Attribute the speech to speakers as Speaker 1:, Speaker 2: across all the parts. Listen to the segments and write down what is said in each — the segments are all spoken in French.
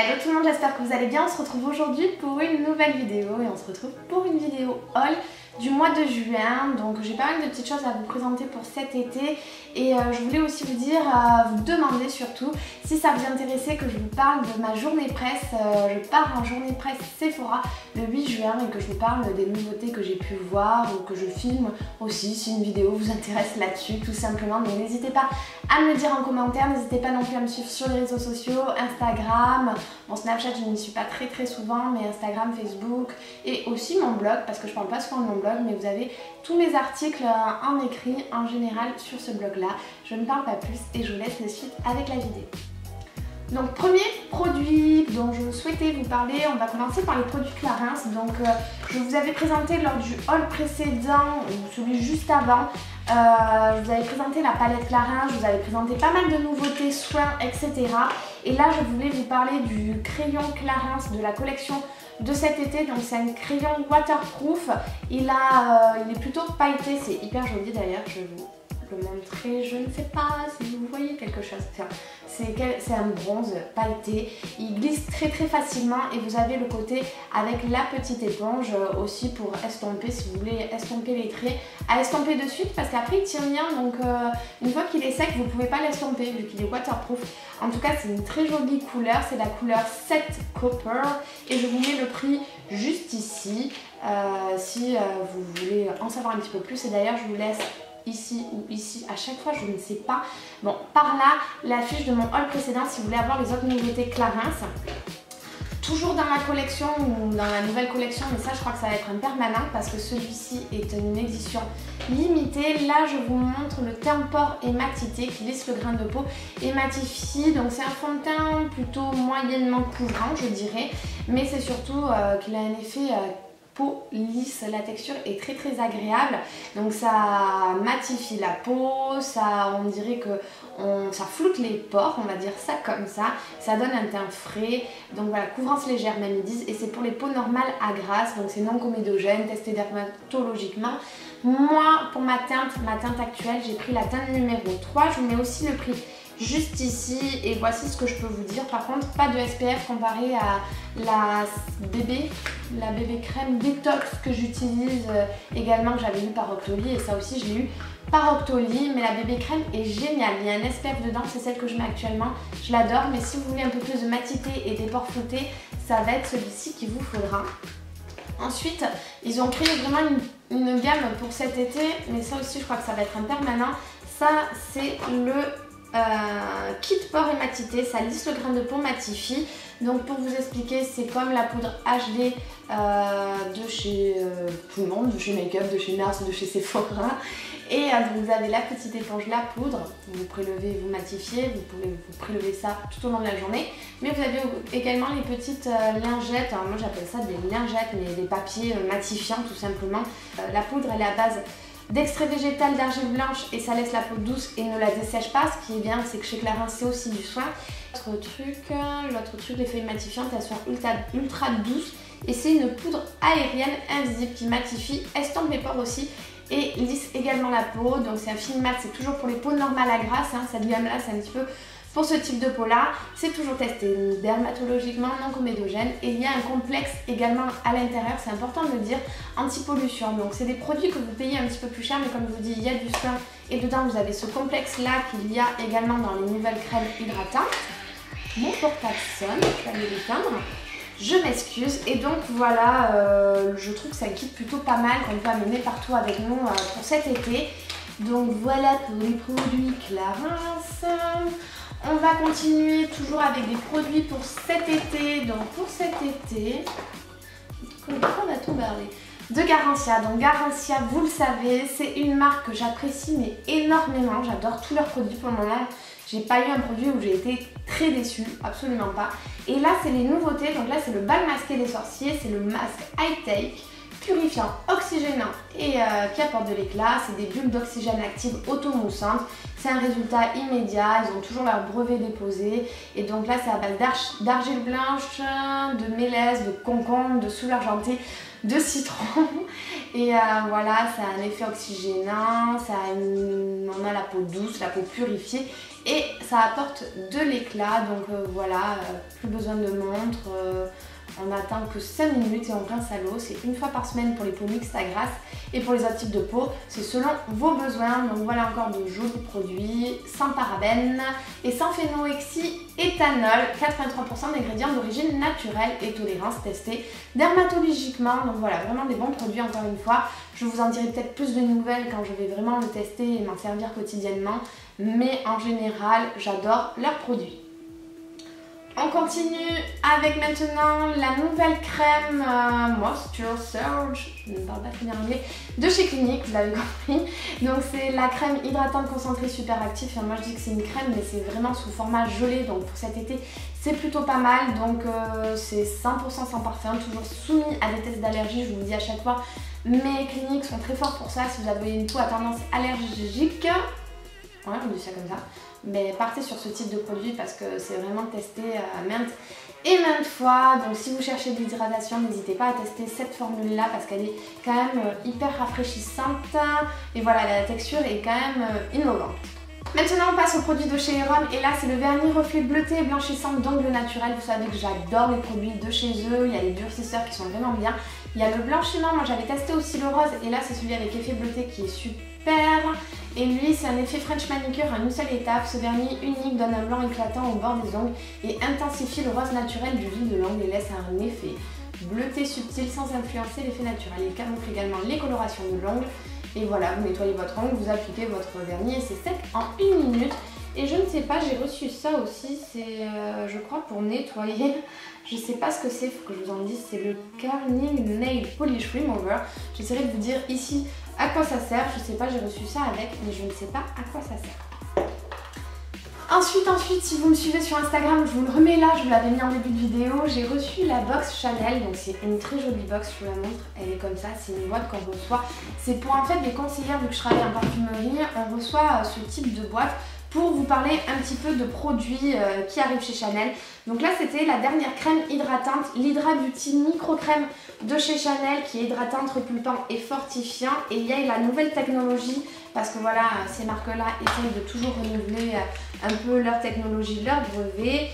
Speaker 1: Hello tout le monde, j'espère que vous allez bien. On se retrouve aujourd'hui pour une nouvelle vidéo et on se retrouve pour une vidéo haul du mois de juin. Donc j'ai pas mal de petites choses à vous présenter pour cet été et je voulais aussi vous dire, vous demander surtout si ça vous intéressait que je vous parle de ma journée presse. Je pars en journée presse Sephora le 8 juin et que je vous parle des nouveautés que j'ai pu voir ou que je filme aussi si une vidéo vous intéresse là-dessus tout simplement. Donc n'hésitez pas à me le dire en commentaire, n'hésitez pas non plus à me suivre sur les réseaux sociaux, Instagram, bon Snapchat je n'y suis pas très souvent, mais Instagram, Facebook et aussi mon blog parce que je parle pas souvent de mon blog, mais vous avez tous mes articles en écrit en général sur ce blog là. Je ne parle pas plus et je vous laisse de suite avec la vidéo. Donc premier produit dont je souhaitais vous parler, on va commencer par les produits Clarins. Donc je vous avais présenté lors du haul précédent ou celui juste avant, je vous avais présenté la palette Clarins, je vous avais présenté pas mal de nouveautés, soins, etc. Et là je voulais vous parler du crayon Clarins de la collection de cet été. Donc c'est un crayon waterproof, il est plutôt pailleté, c'est hyper joli d'ailleurs, je vais vous le montrer, je ne sais pas si vous voyez quelque chose. C'est un bronze pailleté, il glisse très facilement et vous avez le côté avec la petite éponge aussi pour estomper, si vous voulez estomper les traits, à estomper de suite parce qu'après il tient bien, donc une fois qu'il est sec vous ne pouvez pas l'estomper vu qu'il est waterproof. En tout cas c'est une très jolie couleur, c'est la couleur 7 Copper et je vous mets le prix juste ici si vous voulez en savoir un petit peu plus. Et d'ailleurs je vous laisse ici ou ici, à chaque fois je ne sais pas, bon par là la fiche de mon haul précédent si vous voulez avoir les autres nouveautés Clarins, toujours dans la collection ou dans la nouvelle collection, mais ça je crois que ça va être un permanent parce que celui-ci est une édition limitée. Là je vous montre le Tempor et Matité qui lisse le grain de peau et matifie, donc c'est un fond de teint plutôt moyennement couvrant je dirais, mais c'est surtout qu'il a un effet peau lisse, la texture est très agréable, donc ça matifie la peau, on dirait que ça floute les pores, on va dire ça comme ça donne un teint frais, donc voilà, couvrance légère même ils disent, et c'est pour les peaux normales à grasse, donc c'est non comédogène, testé dermatologiquement. Moi pour ma teinte actuelle j'ai pris la teinte numéro 3, je vous mets aussi le prix juste ici et voici ce que je peux vous dire. Par contre pas de SPF comparé à la bébé crème détox que j'utilise également, que j'avais eu par Octoly, et ça aussi je l'ai eu par Octoly, mais la bébé crème est géniale, il y a un SPF dedans, c'est celle que je mets actuellement, je l'adore, mais si vous voulez un peu plus de matité et des pores floutés, ça va être celui-ci qu'il vous faudra. Ensuite, ils ont créé vraiment une gamme pour cet été, mais ça aussi je crois que ça va être un permanent. Ça c'est le kit pore et matité, ça lisse le grain de peau, matifie. Donc pour vous expliquer, c'est comme la poudre HD de chez tout le monde, de chez Makeup, de chez Nars, de chez Sephora. Et vous avez la petite éponge, la poudre, vous prélevez, vous matifiez, vous pouvez vous prélever ça tout au long de la journée. Mais vous avez également les petites lingettes, alors moi j'appelle ça des lingettes, mais des papiers matifiants tout simplement. La poudre elle est à base d'extrait végétal d'argile blanche et ça laisse la peau douce et ne la dessèche pas. Ce qui est bien, c'est que chez Clarins c'est aussi du soin. L'autre truc, les feuilles matifiantes, elles sont ultra douces et c'est une poudre aérienne invisible qui matifie, estompe les pores aussi et lisse également la peau. Donc c'est un film mat, c'est toujours pour les peaux normales à grasse, hein. Cette gamme là c'est un petit peu pour ce type de peau là, c'est toujours testé dermatologiquement, non comédogène, et il y a un complexe également à l'intérieur, c'est important de le dire, anti-pollution. Donc c'est des produits que vous payez un petit peu plus cher, mais comme je vous dis il y a du soin et dedans vous avez ce complexe là qu'il y a également dans les nouvelles crèmes hydratantes. Mon portable sonne, je vais aller l'éteindre, je m'excuse. Et donc voilà, je trouve que c'est un kit plutôt pas mal qu'on peut amener partout avec nous pour cet été. Donc voilà pour les produits Clarins. On va continuer toujours avec des produits pour cet été. Donc pour cet été, on va-t-on parler de Garancia. Donc Garancia, vous le savez, c'est une marque que j'apprécie mais énormément. J'adore tous leurs produits pour le moment. J'ai pas eu un produit où j'ai été très déçue, absolument pas. Et là c'est les nouveautés, donc là c'est le bal masqué des sorciers, c'est le masque High Take purifiant, oxygénant et qui apporte de l'éclat. C'est des bulles d'oxygène actives automoussantes. C'est un résultat immédiat, ils ont toujours leur brevet déposé. Et donc là, c'est à base d'argile blanche, de mélèze, de concombre, de soude argentée, de citron. Et voilà, ça a un effet oxygénant, on a la peau douce, la peau purifiée. Et ça apporte de l'éclat, donc voilà, plus besoin de montre. On n'attend que 5 minutes et on rince à l'eau. C'est une fois par semaine pour les peaux mixtes à grasse. Et pour les autres types de peau, c'est selon vos besoins. Donc voilà encore de jolis produits, sans parabènes et sans phénoxyéthanol. 83% d'ingrédients d'origine naturelle et tolérance testée dermatologiquement. Donc voilà, vraiment des bons produits encore une fois. Je vous en dirai peut-être plus de nouvelles quand je vais vraiment le tester et m'en servir quotidiennement. Mais en général, j'adore leurs produits. On continue avec maintenant la nouvelle crème Moisture Surge, je ne parle pas très bien anglais, de chez Clinique, vous l'avez compris. Donc c'est la crème hydratante concentrée super active. Enfin, moi je dis que c'est une crème mais c'est vraiment sous format gelé, donc pour cet été c'est plutôt pas mal. Donc c'est 100% sans parfum, toujours soumis à des tests d'allergie, je vous le dis à chaque fois. Mais Clinique sont très forts pour ça. Si vous avez une peau à tendance allergique, ouais, on dit ça comme ça, mais partez sur ce type de produit parce que c'est vraiment testé maintes et maintes fois. Donc si vous cherchez de l'hydratation, n'hésitez pas à tester cette formule là parce qu'elle est quand même hyper rafraîchissante et voilà, la texture est quand même innovante. Maintenant on passe au produit de chez Erom et là c'est le vernis reflet bleuté et blanchissant d'ongles naturels. Vous savez que j'adore les produits de chez eux, il y a les durcisseurs qui sont vraiment bien. Il y a le blanchiment, moi j'avais testé aussi le rose et là c'est celui avec effet bleuté qui est super. Et lui c'est un effet French manicure en une seule étape. Ce vernis unique donne un blanc éclatant au bord des ongles et intensifie le rose naturel du vif de l'ongle et laisse un effet bleuté subtil sans influencer l'effet naturel. Il camoufle également les colorations de l'ongle. Et voilà, vous nettoyez votre ongle, vous appliquez votre vernis et c'est sec en 1 minute. Et je ne sais pas, j'ai reçu ça aussi, c'est je crois pour nettoyer. Je sais pas ce que c'est, il faut que je vous en dise. C'est le Curling Nail Polish Remover. J'essaierai de vous dire ici à quoi ça sert. Je sais pas, j'ai reçu ça avec, mais je ne sais pas à quoi ça sert. Ensuite, si vous me suivez sur Instagram, je vous le remets là, je vous l'avais mis en début de vidéo. J'ai reçu la box Chanel, donc c'est une très jolie box, je vous la montre. Elle est comme ça, c'est une boîte qu'on reçoit. C'est pour en fait les conseillères, vu que je travaille en parfumerie, on reçoit ce type de boîte pour vous parler un petit peu de produits qui arrivent chez Chanel. Donc là c'était la dernière crème hydratante, l'Hydra Beauty Micro Crème de chez Chanel qui est hydratante, repulpant et fortifiant. Et il y a la nouvelle technologie parce que voilà, ces marques-là essayent de toujours renouveler un peu leur technologie, leur brevet.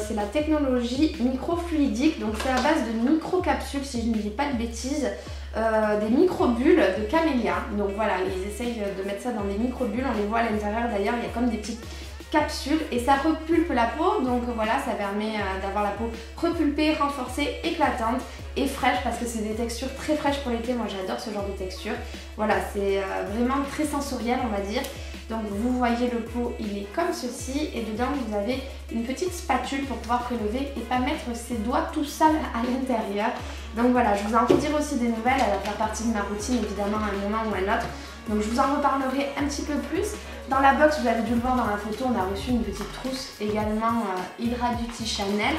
Speaker 1: C'est la technologie microfluidique, donc c'est à base de micro-capsules si je ne dis pas de bêtises. Des micro-bulles de camélia. Donc voilà, ils essayent de mettre ça dans des micro-bulles, on les voit à l'intérieur d'ailleurs, il y a comme des petites capsules et ça repulpe la peau. Donc voilà, ça permet d'avoir la peau repulpée, renforcée, éclatante et fraîche parce que c'est des textures très fraîches pour l'été. Moi j'adore ce genre de texture. Voilà, c'est vraiment très sensoriel on va dire. Donc vous voyez le pot, il est comme ceci et dedans vous avez une petite spatule pour pouvoir prélever et pas mettre ses doigts tout sales à l'intérieur. Donc voilà, je vous en redire aussi des nouvelles, elle va faire partie de ma routine évidemment à un moment ou à un autre. Donc je vous en reparlerai un petit peu plus. Dans la box, vous avez dû le voir dans la photo, on a reçu une petite trousse également Hydra Beauty Chanel.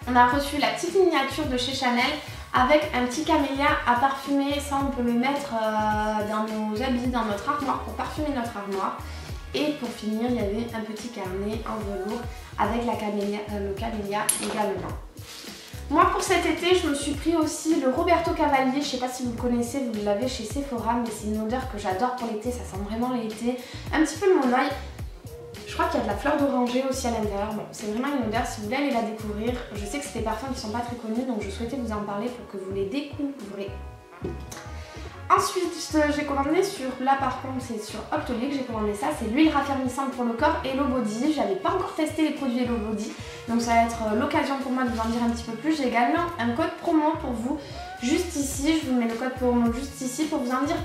Speaker 1: On a reçu la petite miniature de chez Chanel avec un petit camélia à parfumer. Ça on peut le mettre dans nos habits, dans notre armoire pour parfumer notre armoire. Et pour finir, il y avait un petit carnet en velours avec le camélia également. Moi pour cet été, je me suis pris aussi le Roberto Cavalli. Je ne sais pas si vous le connaissez, vous l'avez chez Sephora, mais c'est une odeur que j'adore pour l'été, ça sent vraiment l'été. Un petit peu le mon oeil. Je crois qu'il y a de la fleur d'oranger aussi à l'intérieur. Bon, c'est vraiment une odeur, si vous voulez aller la découvrir. Je sais que c'est des parfums qui ne sont pas très connus, donc je souhaitais vous en parler pour que vous les découvrez. Ensuite, j'ai commandé sur, là par contre c'est sur Octoly que j'ai commandé ça, c'est l'huile raffermissante pour le corps Hello Body. J'avais pas encore testé les produits Hello Body, donc ça va être l'occasion pour moi de vous en dire un petit peu plus. J'ai également un code promo pour vous juste ici, je vous mets le code promo juste ici pour vous en dire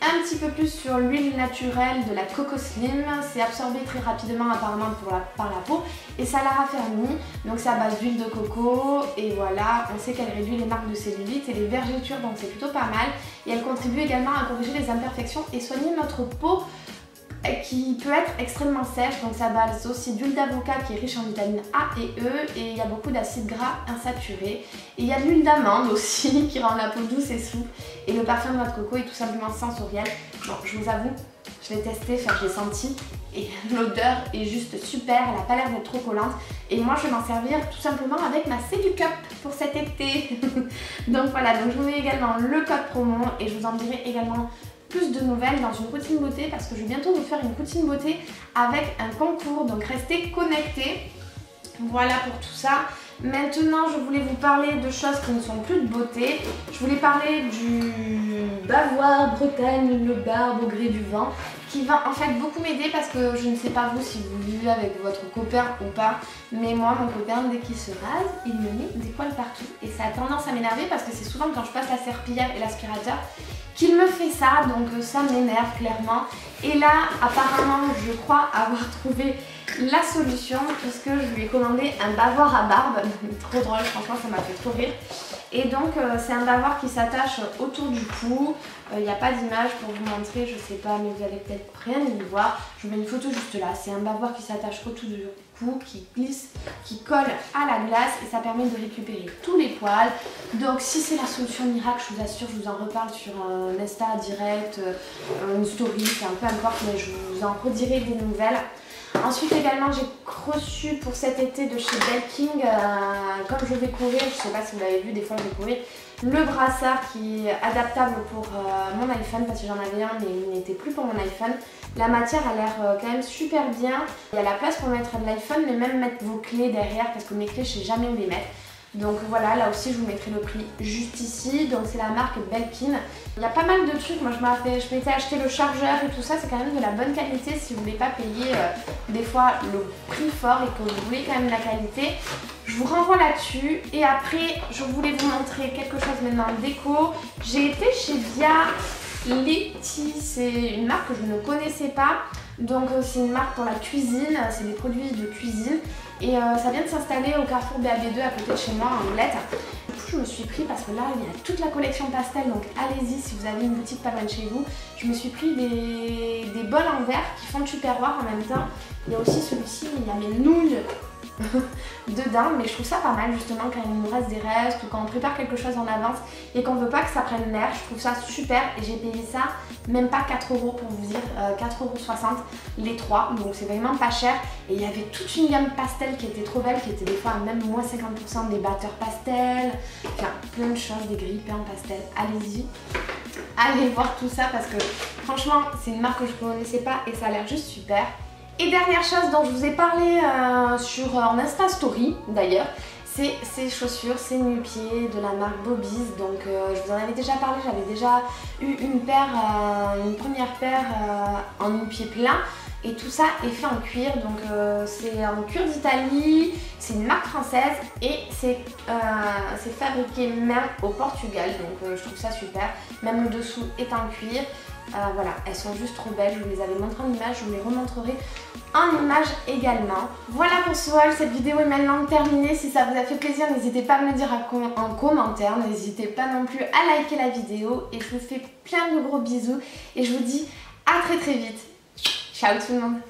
Speaker 1: un petit peu plus sur l'huile naturelle de la Coco Slim. C'est absorbé très rapidement apparemment par la peau et ça la raffermit. Donc c'est à base d'huile de coco et voilà, on sait qu'elle réduit les marques de cellulite et les vergetures, donc c'est plutôt pas mal. Et elle contribue également à corriger les imperfections et soigner notre peau qui peut être extrêmement sèche, donc ça base aussi d'huile d'avocat qui est riche en vitamines A et E, et il y a beaucoup d'acides gras insaturés. Et il y a de l'huile d'amande aussi qui rend la peau douce et souple, et le parfum de noix de coco est tout simplement sensoriel. Bon, je vous avoue, je l'ai testé, enfin je l'ai senti, et l'odeur est juste super, elle n'a pas l'air d'être trop collante. Et moi je vais m'en servir tout simplement avec ma Seducup pour cet été. Donc voilà, donc je vous mets également le code promo et je vous en dirai également plus de nouvelles dans une routine beauté parce que je vais bientôt vous faire une routine beauté avec un concours, donc restez connectés. Voilà pour tout ça. Maintenant je voulais vous parler de choses qui ne sont plus de beauté. Je voulais parler du Bavoir Bretagne, le barbe au gré du vent, qui va en fait beaucoup m'aider parce que je ne sais pas vous si vous vivez avec votre copain ou pas, mais moi mon copain dès qu'il se rase, il me met des poils partout et ça a tendance à m'énerver parce que c'est souvent quand je passe la serpillière et l'aspirateur qu'il me fait ça, donc ça m'énerve clairement. Et là apparemment je crois avoir trouvé la solution puisque je lui ai commandé un bavoir à barbe. Trop drôle, franchement ça m'a fait trop rire. Et donc c'est un bavoir qui s'attache autour du cou. Il n'y a pas d'image pour vous montrer, je sais pas, mais vous allez peut-être rien y voir. Je vous mets une photo juste là. C'est un bavoir qui s'attache autour du cou, qui glisse, qui colle à la glace et ça permet de récupérer tous les poils. Donc si c'est la solution miracle, je vous assure, je vous en reparle sur un Insta direct, une story, c'est un peu importe, mais je vous en redirai des nouvelles. Ensuite également j'ai reçu pour cet été de chez Belking, comme je vais courir, je sais pas si vous l'avez vu, des fois je vais courir, le brassard qui est adaptable pour mon iPhone parce que j'en avais un mais il n'était plus pour mon iPhone. La matière a l'air quand même super bien, il y a la place pour mettre de l'iPhone mais même mettre vos clés derrière parce que mes clés je sais jamais où les mettre. Donc voilà, là aussi je vous mettrai le prix juste ici, donc c'est la marque Belkin. Il y a pas mal de trucs, moi je m'étais acheté le chargeur et tout ça, c'est quand même de la bonne qualité si vous voulez pas payer des fois le prix fort et que vous voulez quand même la qualité. Je vous renvoie là-dessus et après je voulais vous montrer quelque chose maintenant déco. J'ai été chez Via Letty, c'est une marque que je ne connaissais pas. Donc c'est une marque pour la cuisine, c'est des produits de cuisine et ça vient de s'installer au Carrefour BAB2 à côté de chez moi en Angleterre. Du coup je me suis pris, parce que là il y a toute la collection pastel, donc allez-y si vous avez une boutique pas loin de chez vous. Je me suis pris des bols en verre qui font le tupperware en même temps. Il y a aussi celui-ci, il y a mes nouilles dedans, mais je trouve ça pas mal justement quand il nous reste des restes ou quand on prépare quelque chose en avance et qu'on veut pas que ça prenne l'air. Je trouve ça super et j'ai payé ça même pas 4 € pour vous dire, 4,60 € les 3, donc c'est vraiment pas cher. Et il y avait toute une gamme pastel qui était trop belle, qui était des fois à même moins 50% des batteurs pastel, enfin plein de choses, des grille-pains en pastel. Allez-y, allez voir tout ça parce que franchement c'est une marque que je connaissais pas et ça a l'air juste super. Et dernière chose dont je vous ai parlé en Insta Story d'ailleurs, c'est ces chaussures, ces nu-pieds de la marque Bobby's. Donc je vous en avais déjà parlé, j'avais déjà eu une première paire en nu-pied plein. Et tout ça est fait en cuir, donc c'est en cuir d'Italie, c'est une marque française et c'est fabriqué même au Portugal, donc je trouve ça super. Même le dessous est en cuir. Voilà, elles sont juste trop belles, je vous les avais montrées en image, je vous les remontrerai en image également. Voilà pour ce haul, cette vidéo est maintenant terminée. Si ça vous a fait plaisir, n'hésitez pas à me le dire en commentaire, n'hésitez pas non plus à liker la vidéo et je vous fais plein de gros bisous et je vous dis à très très vite. Ciao tout le monde.